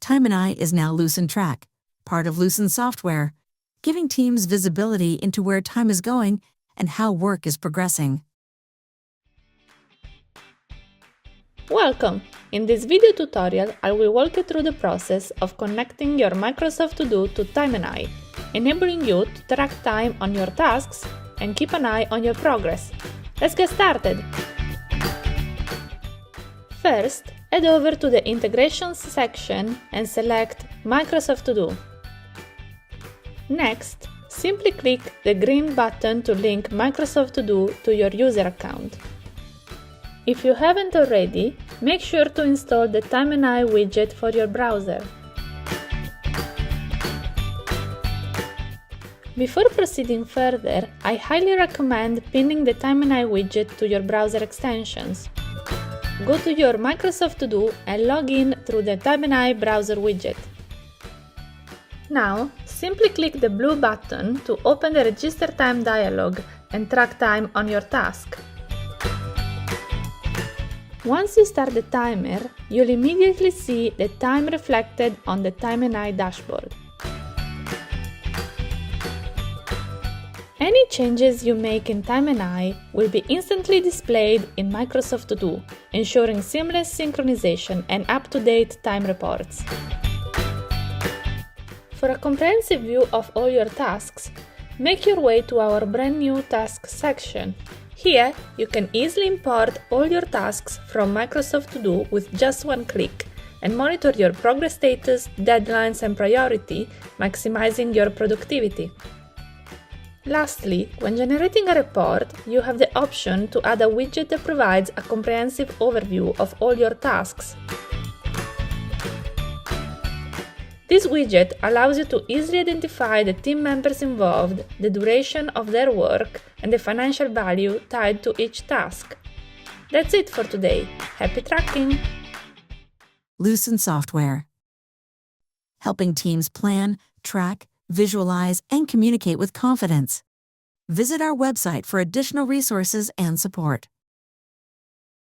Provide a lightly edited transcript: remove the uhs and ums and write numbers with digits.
Time&I is now Lucen Track, part of Lucen Software, giving teams visibility into where time is going and how work is progressing. Welcome! In this video tutorial, I will walk you through the process of connecting your Microsoft To Do to Time&I, enabling you to track time on your tasks and keep an eye on your progress. Let's get started! First, head over to the Integrations section and select Microsoft To Do. Next, simply click the green button to link Microsoft To Do to your user account. If you haven't already, make sure to install the Time&I widget for your browser. Before proceeding further, I highly recommend pinning the Time&I widget to your browser extensions. Go to your Microsoft To Do and log in through the Time&I Browser Widget. Now, simply click the blue button to open the Register Time dialog and track time on your task. Once you start the timer, you'll immediately see the time reflected on the Time&I dashboard. Any changes you make in Time&I will be instantly displayed in Microsoft To Do, ensuring seamless synchronization and up-to-date time reports. For a comprehensive view of all your tasks, make your way to our brand new Tasks section. Here, you can easily import all your tasks from Microsoft To Do with just one click and monitor your progress status, deadlines, and priority, maximizing your productivity. Lastly, when generating a report, you have the option to add a widget that provides a comprehensive overview of all your tasks. This widget allows you to easily identify the team members involved, the duration of their work, and the financial value tied to each task. That's it for today. Happy tracking! Lucen Software, helping teams plan, track, visualize, and communicate with confidence. Visit our website for additional resources and support.